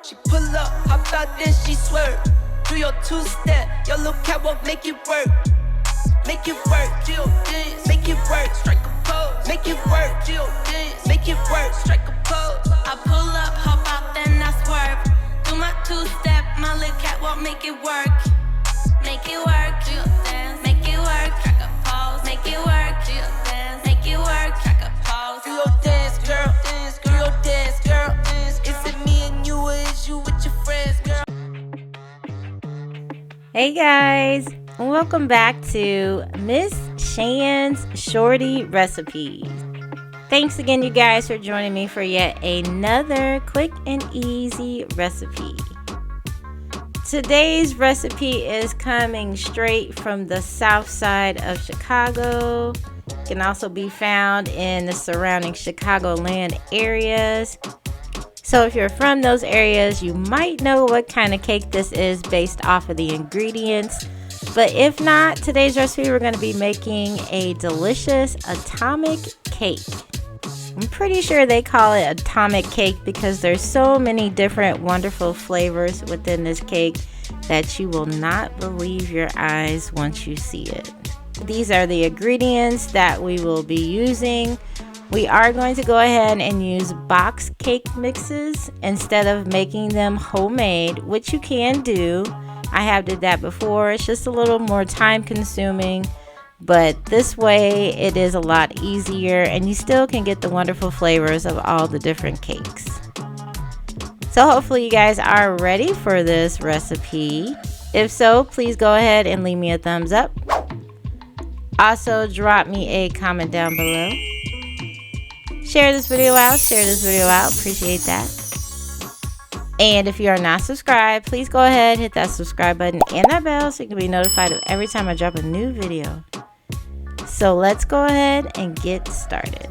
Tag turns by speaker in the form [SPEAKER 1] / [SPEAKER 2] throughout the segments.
[SPEAKER 1] She pull up, hop out, then she swerve. Do your two-step, your little catwalk, make it work. Make it work, Jill dance, make it work, strike a pose. Make it work, Jill dance, make it work, strike a pose.
[SPEAKER 2] I pull up, hop out, then I swerve. Do my two-step, my little catwalk, make it work. Make it work, Jill dance, make it work, strike a pose. Make it work, Jill dance, make it work, strike a pose.
[SPEAKER 1] Do your dance, girl, dance, do your dance, girl, dance. Is it me and you, or is you with your friends, girl?
[SPEAKER 3] Hey guys, welcome back to Miss Shan's Shorty Recipes. Thanks again, you guys, for joining me for yet another quick and easy recipe. Today's recipe is coming straight from the south side of Chicago. It can also be found in the surrounding Chicagoland areas. So if you're from those areas, you might know what kind of cake this is based off of the ingredients. But if not, today's recipe, we're going to be making a delicious atomic cake. I'm pretty sure they call it atomic cake because there's so many different wonderful flavors within this cake that you will not believe your eyes once you see it. These are the ingredients that we will be using. We are going to go ahead and use box cake mixes instead of making them homemade, which you can do. I have did that before. It's just a little more time consuming, but this way it is a lot easier and you still can get the wonderful flavors of all the different cakes. So hopefully you guys are ready for this recipe. If so, please go ahead and leave me a thumbs up. Also, drop me a comment down below. Share this video out, appreciate that. And if you are not subscribed, please go ahead, hit that subscribe button and that bell so you can be notified of every time I drop a new video. So let's go ahead and get started.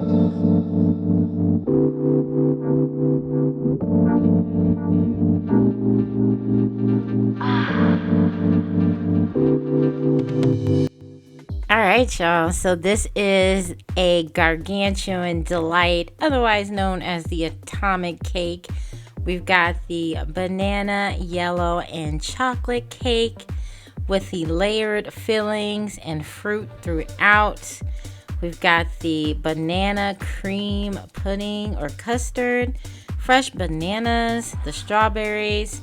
[SPEAKER 3] All right, y'all. So this is a gargantuan delight, otherwise known as the atomic cake. We've got the banana, yellow, and chocolate cake with the layered fillings and fruit throughout. We've got the banana cream pudding or custard, fresh bananas, the strawberries,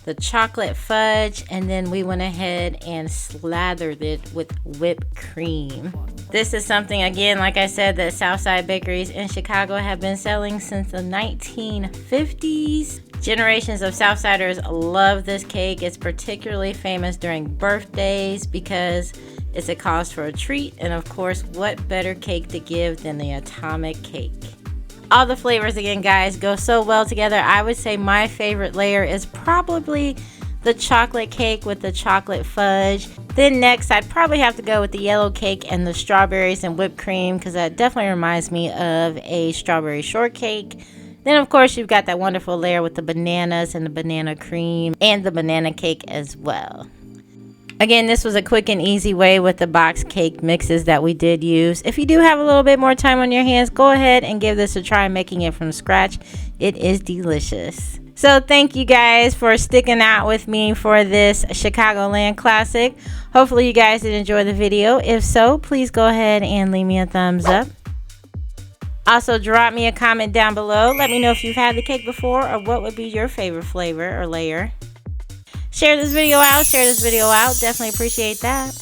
[SPEAKER 3] the chocolate fudge, and then we went ahead and slathered it with whipped cream. This is something, again, like I said, that Southside bakeries in Chicago have been selling since the 1950s. Generations of Southsiders love this cake. It's particularly famous during birthdays because it's a cause for a treat, and of course, what better cake to give than the atomic cake? All the flavors, again, guys, go so well together. I would say my favorite layer is probably the chocolate cake with the chocolate fudge. Then next, I'd probably have to go with the yellow cake and the strawberries and whipped cream because that definitely reminds me of a strawberry shortcake. Then, of course, you've got that wonderful layer with the bananas and the banana cream and the banana cake as well. Again, this was a quick and easy way with the box cake mixes that we did use. If you do have a little bit more time on your hands, go ahead and give this a try making it from scratch. It is delicious. So thank you guys for sticking out with me for this Chicagoland classic. Hopefully you guys did enjoy the video. If so, please go ahead and leave me a thumbs up. Also, drop me a comment down below. Let me know if you've had the cake before or what would be your favorite flavor or layer. Share this video out. Definitely appreciate that.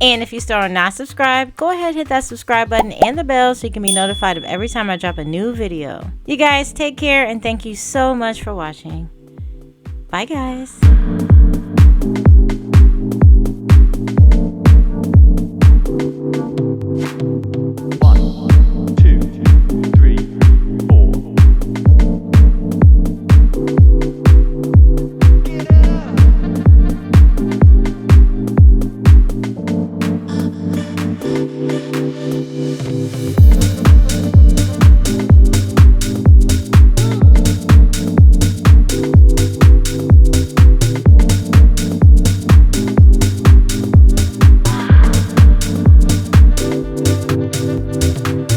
[SPEAKER 3] And if you still are not subscribed, go ahead and hit that subscribe button and the bell so you can be notified of every time I drop a new video. You guys take care and thank you so much for watching. Bye, guys.